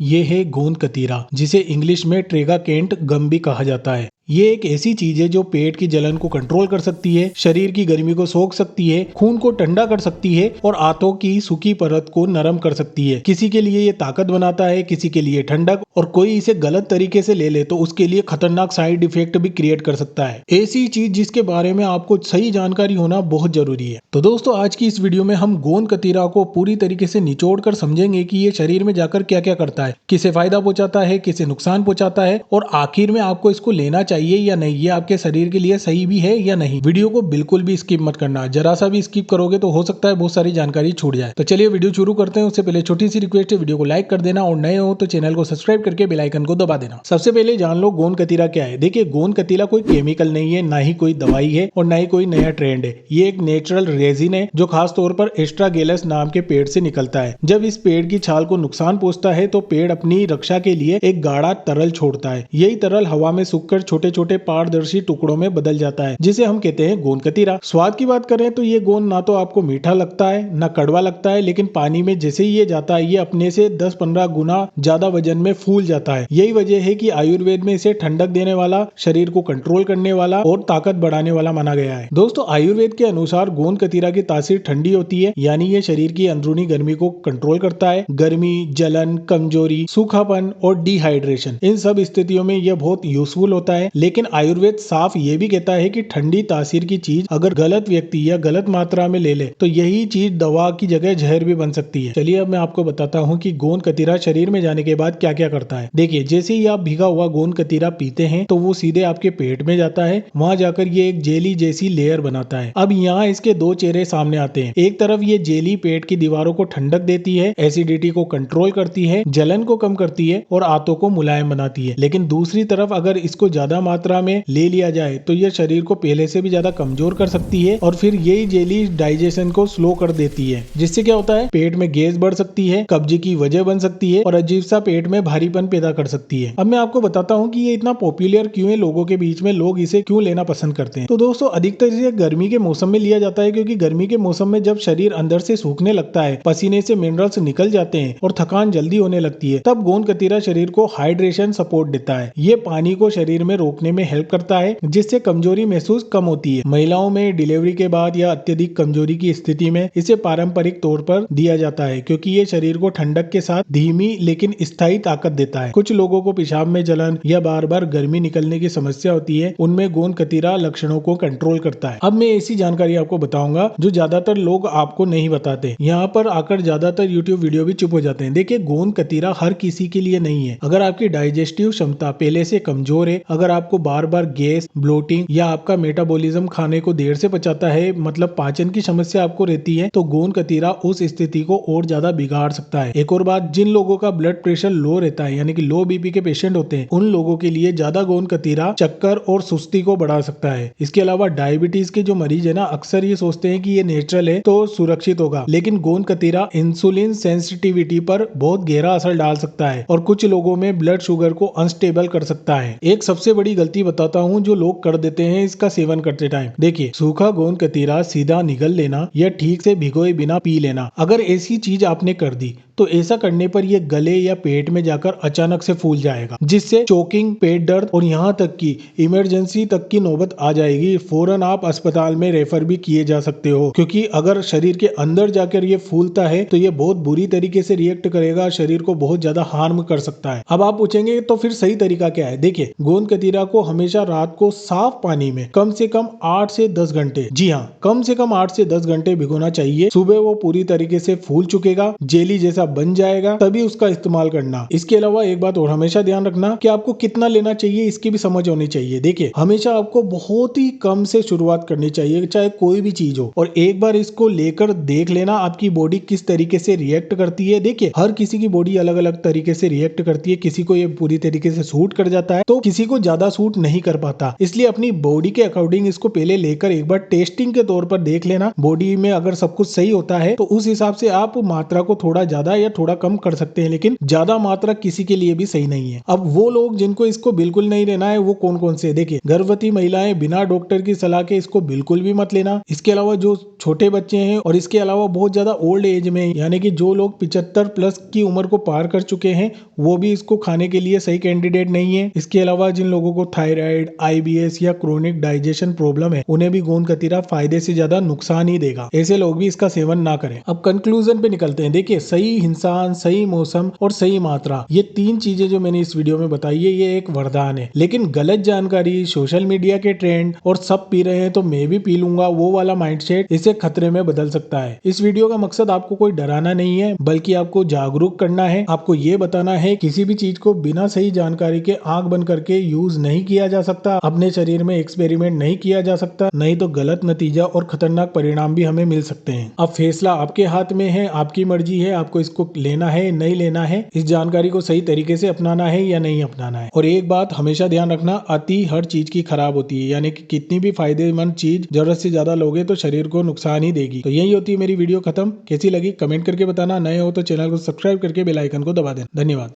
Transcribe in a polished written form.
ये है गोंद कतीरा, जिसे इंग्लिश में ट्रेगा केंट गम भी कहा जाता है। ये एक ऐसी चीज है जो पेट की जलन को कंट्रोल कर सकती है, शरीर की गर्मी को सोख सकती है, खून को ठंडा कर सकती है और आंतों की सूखी परत को नरम कर सकती है। किसी के लिए ये ताकत बनाता है, किसी के लिए ठंडक, और कोई इसे गलत तरीके से ले ले तो उसके लिए खतरनाक साइड इफेक्ट भी क्रिएट कर सकता है। ऐसी चीज जिसके बारे में आपको सही जानकारी होना बहुत जरूरी है। तो दोस्तों, आज की इस वीडियो में हम गोंद कतीरा को पूरी तरीके से निचोड़ कर समझेंगे कि ये शरीर में जाकर क्या क्या करता है, किसे फायदा पहुंचाता है, किसे नुकसान पहुंचाता है, और आखिर में आपको इसको लेना चाहिए या नहीं, ये आपके शरीर के लिए सही भी है या नहीं। वीडियो को बिल्कुल भी स्किप मत करना, जरा सा भी स्किप करोगे तो हो सकता है बहुत सारी जानकारी छूट जाए। तो चलिए वीडियो शुरू करते हैं। उससे पहले छोटी सी रिक्वेस्ट है, वीडियो को लाइक कर देना और नए हो तो चैनल को सब्सक्राइब करके बेल आइकन को दबा देना। सबसे पहले जान लो गोंद कतीरा क्या है। देखिए, गोंद कतीरा कोई केमिकल नहीं है, ना ही कोई दवाई है और ना ही कोई नया ट्रेंड है। ये एक नेचुरल रेजिन है जो खास तौर पर एस्ट्रागेलस नाम के पेड़ से निकलता है। जब इस पेड़ की छाल को नुकसान पहुंचता है तो पेड़ अपनी रक्षा के लिए एक गाढ़ा तरल छोड़ता है। यही तरल हवा में सूखकर छोटे छोटे पारदर्शी टुकड़ों में बदल जाता है, जिसे हम कहते हैं गोंद कतीरा। स्वाद की बात करें तो ये गोंद ना तो आपको मीठा लगता है ना कड़वा लगता है, लेकिन पानी में जैसे ही ये जाता है ये अपने से 10-15 गुना ज्यादा वजन में फूल जाता है। यही वजह है कि आयुर्वेद में इसे ठंडक देने वाला, शरीर को कंट्रोल करने वाला और ताकत बढ़ाने वाला माना गया है। दोस्तों, आयुर्वेद के अनुसार गोंद कतीरा की तासीर ठंडी होती है, यानी ये शरीर की अंदरूनी गर्मी को कंट्रोल करता है। गर्मी, जलन, कमजोरी, सूखापन और डिहाइड्रेशन, इन सब स्थितियों में यह बहुत यूजफुल होता है। लेकिन आयुर्वेद साफ ये भी कहता है कि ठंडी तासीर की चीज अगर गलत व्यक्ति या गलत मात्रा में ले ले तो यही चीज दवा की जगह जहर भी बन सकती है। चलिए अब मैं आपको बताता हूँ कि गोंद कतीरा शरीर में जाने के बाद क्या क्या करता है। देखिए, जैसे ही आप भीगा हुआ गोंद कतीरा पीते हैं तो वो सीधे आपके पेट में जाता है। वहां जाकर ये एक जेली जैसी लेयर बनाता है। अब यहाँ इसके दो चेहरे सामने आते हैं। एक तरफ ये जेली पेट की दीवारों को ठंडक देती है, एसिडिटी को कंट्रोल करती है, जलन को कम करती है और आंतों को मुलायम बनाती है। लेकिन दूसरी तरफ अगर इसको ज्यादा मात्रा में ले लिया जाए तो यह शरीर को पहले से भी ज्यादा कमजोर कर सकती है और फिर यही जेली डाइजेशन को स्लो कर देती है, जिससे क्या होता है, पेट में गैस बढ़ सकती है, कब्जे की वजह बन सकती है और अजीब सा पेट में भारीपन पैदा कर सकती है। अब मैं आपको बताता हूँ कि ये इतना पॉपुलर क्यों है लोगों के बीच में, लोग इसे क्यों लेना पसंद करते हैं। तो दोस्तों, अधिकतर इसे गर्मी के मौसम में लिया जाता है, क्योंकि गर्मी के मौसम में जब शरीर अंदर से सूखने लगता है, पसीने से मिनरल्स निकल जाते हैं और थकान जल्दी होने लगती है, तब गोंद कतीरा शरीर को हाइड्रेशन सपोर्ट देता है। ये पानी को शरीर में रोकने में हेल्प करता है, जिससे कमजोरी महसूस कम होती है। महिलाओं में डिलीवरी के बाद या अत्यधिक कमजोरी की स्थिति में इसे पारंपरिक तौर पर दिया जाता है, क्योंकि ये शरीर को ठंडक के साथ धीमी लेकिन स्थायी ताकत देता है। कुछ लोगों को पेशाब में जलन या बार बार गर्मी निकलने की समस्या होती है, उनमें गोंद कतीरा लक्षणों को कंट्रोल करता है। अब मैं ऐसी जानकारी आपको बताऊंगा जो ज्यादातर लोग आपको नहीं बताते। यहाँ पर आकर ज्यादातर यूट्यूब वीडियो भी चुप हो जाते हैं। देखिए, गोंद कतीरा हर किसी के लिए नहीं है। अगर आपकी डाइजेस्टिव क्षमता पहले से कमजोर है, अगर आपको बार बार गैस, ब्लोटिंग या आपका मेटाबॉलिज्म खाने को देर से पचाता है, मतलब पाचन की समस्या आपको रहती है, तो गोंद कतीरा उस स्थिति को और ज्यादा बिगाड़ सकता है। एक और बात, जिन लोगों का ब्लड प्रेशर लो रहता है, यानी कि लो बीपी के पेशेंट होते हैं, उन लोगों के लिए ज्यादा गोंद कतीरा चक्कर और सुस्ती को बढ़ा सकता है। इसके अलावा डायबिटीज के जो मरीज है ना, अक्सर ये सोचते हैं कि ये नेचुरल है तो सुरक्षित होगा, लेकिन गोंद कतीरा इंसुलिन सेंसिटिविटी पर बहुत गहरा असर डाल सकता है और कुछ लोगों में ब्लड शुगर को अनस्टेबल कर सकता है। एक सबसे बड़ी गलती बताता हूँ जो लोग कर देते हैं इसका सेवन करते टाइम। देखिए, सूखा गोंद कतीरा सीधा निगल लेना या ठीक से भिगोए बिना पी लेना, अगर ऐसी चीज आपने कर दी तो ऐसा करने पर यह गले या पेट में जाकर अचानक से फूल जाएगा, जिससे चोकिंग, पेट दर्द और यहाँ तक कि इमरजेंसी तक की नौबत आ जाएगी। फौरन आप अस्पताल में रेफर भी किए जा सकते हो, क्योंकि अगर शरीर के अंदर जाकर ये फूलता है तो ये बहुत बुरी तरीके से रिएक्ट करेगा, शरीर को बहुत ज्यादा हार्म कर सकता है। अब आप पूछेंगे तो फिर सही तरीका क्या है। देखिए, गोंद कतीरा को हमेशा रात को साफ पानी में कम से कम 8 से 10 घंटे, जी हाँ, कम से कम 8 से 10 घंटे भिगोना चाहिए। सुबह वो पूरी तरीके से फूल चुकेगा, जेली जैसा बन जाएगा, तभी उसका इस्तेमाल करना। इसके अलावा एक बात और हमेशा ध्यान रखना कि आपको कितना लेना चाहिए, इसकी भी समझ होनी चाहिए। देखिए, हमेशा आपको बहुत ही कम से शुरुआत करनी चाहिए, चाहे कोई भी चीज हो, और एक बार इसको लेकर देख लेना आपकी बॉडी किस तरीके से रिएक्ट करती है। देखिए, हर किसी की बॉडी अलग अलग तरीके से रिएक्ट करती है, किसी को ये पूरी तरीके से सूट कर जाता है तो किसी को ज्यादा ज्यादा सूट नहीं कर पाता। इसलिए अपनी बॉडी के अकॉर्डिंग इसको पहले लेकर एक बार टेस्टिंग के तौर पर देख लेना। बॉडी में अगर सब कुछ सही होता है तो उस हिसाब से आप मात्रा को थोड़ा ज्यादा या थोड़ा कम कर सकते हैं, लेकिन ज्यादा मात्रा किसी के लिए भी सही नहीं है। अब वो लोग जिनको इसको बिल्कुल नहीं लेना है वो कौन कौन से, देखिए गर्भवती महिलाएं बिना डॉक्टर की सलाह के इसको बिल्कुल भी मत लेना। इसके अलावा जो छोटे बच्चे हैं और इसके अलावा बहुत ज्यादा ओल्ड एज में, यानी कि जो लोग 75 प्लस की उम्र को पार कर चुके हैं, वो भी इसको खाने के लिए सही कैंडिडेट नहीं है। इसके अलावा जिन लोगों को थायराइड, IBS या क्रोनिक डाइजेशन प्रॉब्लम है, उन्हें भी गोंद कतीरा फायदे से ज्यादा नुकसान ही देगा। ऐसे लोग भी इसका सेवन ना करें। अब कंक्लूजन पे निकलते हैं। देखिए सही इंसान, सही मौसम और सही मात्रा, ये तीन चीजें जो मैंने इस वीडियो में बताई है ये एक वरदान है। लेकिन गलत जानकारी, सोशल मीडिया के ट्रेंड और सब पी रहे हैं तो मैं भी पी लूंगा, वो वाला माइंडसेट इसे खतरे में बदल सकता है। इस वीडियो का मकसद आपको कोई डराना नहीं है, बल्कि आपको जागरूक करना है। आपको ये बताना है किसी भी चीज को बिना सही जानकारी के आंख बंद करके यूज नहीं किया जा सकता, अपने शरीर में एक्सपेरिमेंट नहीं किया जा सकता, नहीं तो गलत नतीजा और खतरनाक परिणाम भी हमें मिल सकते हैं। अब फैसला आपके हाथ में है, आपकी मर्जी है, आपको इसको लेना है नहीं लेना है, इस जानकारी को सही तरीके से अपनाना है या नहीं अपनाना है। और एक बात हमेशा ध्यान रखना, अति हर चीज की खराब होती है, यानी कि कितनी भी फायदेमंद चीज जरूरत से ज्यादा लोगे तो शरीर को नुकसान ही देगी। तो यही होती है मेरी वीडियो खत्म। कैसी लगी कमेंट करके बताना। नए हो तो चैनल को सब्सक्राइब करके बेल आइकन को दबा देना। धन्यवाद।